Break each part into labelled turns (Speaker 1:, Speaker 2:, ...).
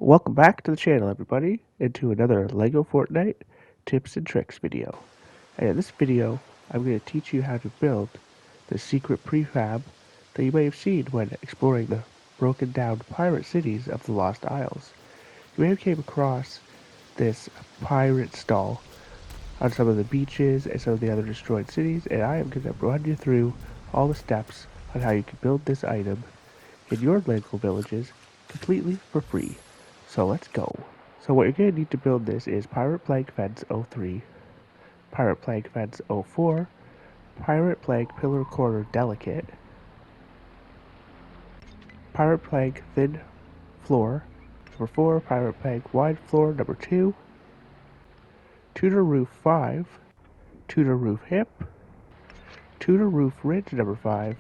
Speaker 1: Welcome back to the channel, everybody, and to another Lego Fortnite tips and tricks video. And in this video, I'm going to teach you how to build the secret prefab that you may have seen when exploring the broken down pirate cities of the Lost Isles. You may have came across this pirate stall on some of the beaches and some of the other destroyed cities, and I am going to run you through all the steps on how you can build this item in your Lego villages completely for free. So let's go. So what you're going to need to build this is Pirate Plague Fence 03, Pirate Plague Fence 04, Pirate Plague Pillar Corner Delicate, Pirate Plague Thin Floor number 4, Pirate Plague Wide Floor number 2, Tudor Roof 5, Tudor Roof Hip, Tudor Roof Ridge number 5,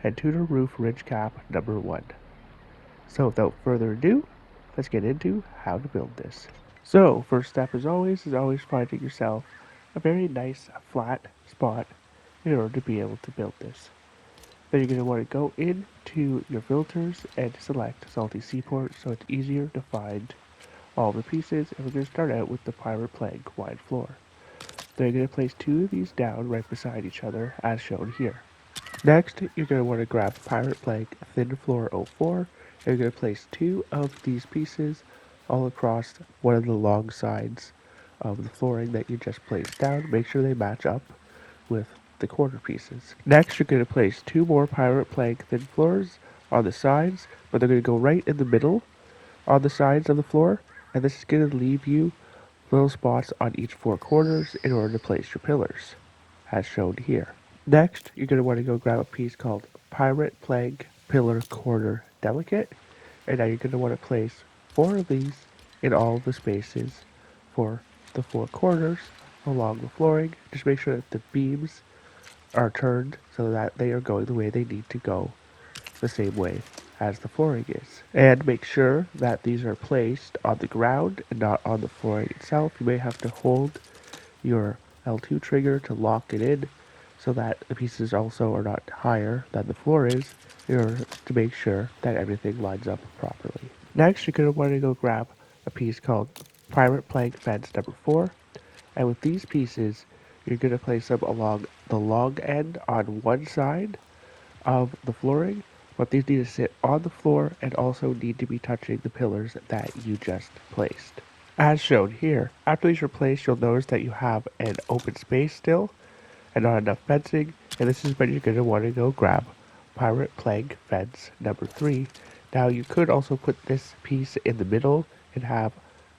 Speaker 1: and Tudor Roof Ridge Cap number 1. So without further ado, let's get into how to build this. So first step is always finding yourself a very nice flat spot in order to be able to build this. Then you're going to want to go into your filters and select Salty Seaport so it's easier to find all the pieces, and we're going to start out with the Pirate Plague wide floor. Then you're going to place 2 of these down right beside each other as shown here. Next, you're going to want to grab Pirate Plague Thin Floor 04, and you're going to place 2 of these pieces all across one of the long sides of the flooring that you just placed down. Make sure they match up with the corner pieces. Next, you're going to place 2 more Pirate Plague Thin Floors on the sides, but they're going to go right in the middle on the sides of the floor, and this is going to leave you little spots on each 4 corners in order to place your pillars, as shown here. Next, you're going to want to go grab a piece called Pirate Plague Pillar Corner Delicate, and now you're going to want to place 4 of these in all of the spaces for the 4 corners along the flooring. Just make sure that the beams are turned so that they are going the way they need to go, the same way as the flooring is. And make sure that these are placed on the ground and not on the flooring itself. You may have to hold your L2 trigger to lock it in so that the pieces also are not higher than the floor is in order to make sure that everything lines up properly. Next, you're going to want to go grab a piece called Pirate Plague Fence number 4, and with these pieces, you're going to place them along the long end on one side of the flooring, but these need to sit on the floor and also need to be touching the pillars that you just placed. As shown here, after these are placed, you'll notice that you have an open space still and not enough fencing, and this is when you're going to want to go grab Pirate Plague Fence number 3. Now you could also put this piece in the middle and have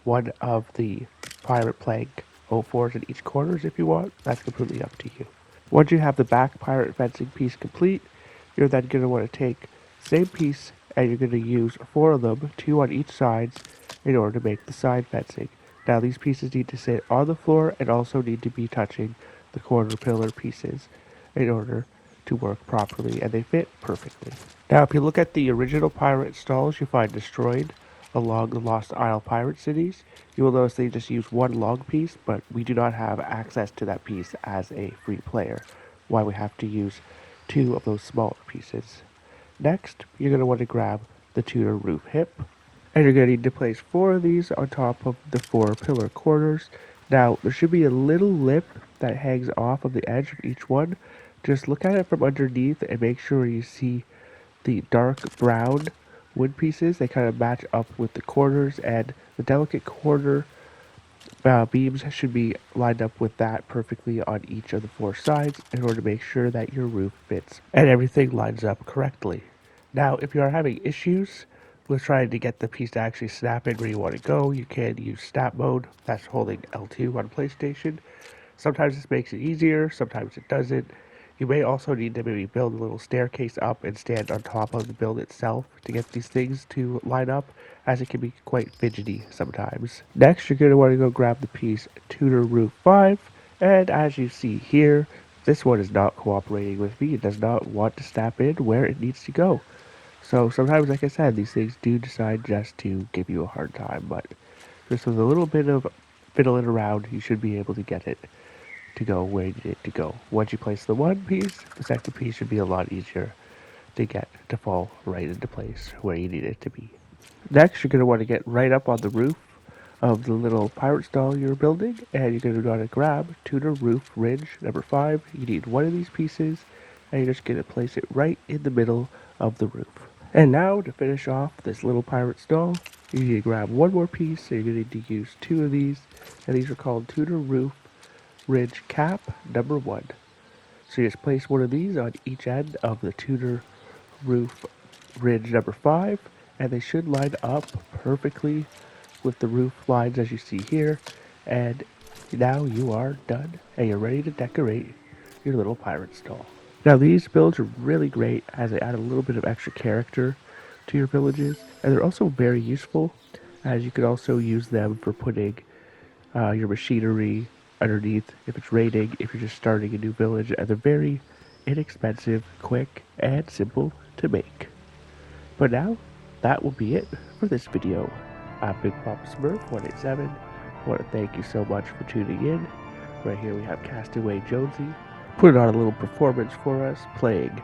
Speaker 1: one of the Pirate Plague 04s in each corners if you want. That's completely up to you. Once you have the back pirate fencing piece complete, you're then going to want to take the same piece and you're going to use 4 of them, 2 on each side, in order to make the side fencing. Now these pieces need to sit on the floor and also need to be touching the corner pillar pieces in order to work properly, and they fit perfectly. Now if you look at the original pirate stalls you find destroyed along the Lost Isle pirate cities, you will notice they just use 1 long piece, but we do not have access to that piece as a free player, why we have to use 2 of those smaller pieces. Next, you're going to want to grab the Tudor roof hip, and you're going to need to place 4 of these on top of the 4 pillar corners. Now, there should be a little lip that hangs off of the edge of each one. Just look at it from underneath and make sure you see the dark brown wood pieces. They kind of match up with the corners, and the delicate corner beams should be lined up with that perfectly on each of the 4 sides in order to make sure that your roof fits and everything lines up correctly. Now, if you are having issues with trying to get the piece to actually snap in where you want to go, you can use snap mode. That's holding L2 on PlayStation. Sometimes this makes it easier, sometimes it doesn't. You may also need to maybe build a little staircase up and stand on top of the build itself to get these things to line up, as it can be quite fidgety sometimes. Next, you're going to want to go grab the piece Tudor Roof 5, and as you see here, this one is not cooperating with me. It does not want to snap in where it needs to go. So sometimes, like I said, these things do decide just to give you a hard time, but just with a little bit of fiddling around, you should be able to get it to go where you need it to go. Once you place the one piece, the second piece should be a lot easier to get to fall right into place where you need it to be. Next, you're going to want to get right up on the roof of the little pirate stall you're building, and you're going to want to grab Tudor Roof Ridge number 5. You need one of these pieces, and you're just going to place it right in the middle of the roof. And now, to finish off this little pirate stall, you need to grab one more piece, so you're going to need to use 2 of these, and these are called Tudor Roof Ridge Cap number 1. So you just place one of these on each end of the Tudor Roof Ridge number 5, and they should line up perfectly with the roof lines as you see here. And now you are done, and you're ready to decorate your little pirate stall. Now these builds are really great as they add a little bit of extra character to your villages, and they're also very useful as you could also use them for putting your machinery underneath if it's raining, if you're just starting a new village, and they're very inexpensive, quick, and simple to make. But now, that will be it for this video. I'm Big Papa Smurf 187. I want to thank you so much for tuning in. Right here we have Castaway Jonesy put on a little performance for us, playing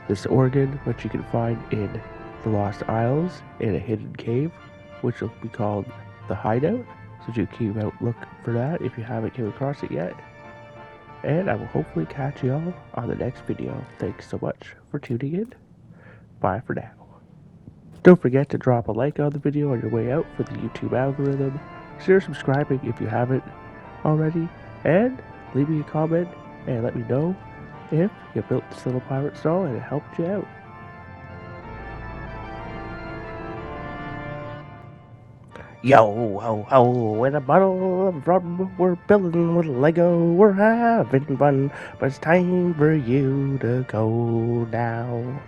Speaker 1: this organ, which you can find in the Lost Isles in a hidden cave, which will be called the Hideout. So do keep out look for that if you haven't came across it yet. And I will hopefully catch you all on the next video. Thanks so much for tuning in. Bye for now. Don't forget to drop a like on the video on your way out for the YouTube algorithm. Consider subscribing if you haven't already. And leave me a comment and let me know if you built this little pirate stall and it helped you out. Yo ho ho, in a bottle of rum, we're building with Lego, we're having fun, but it's time for you to go now.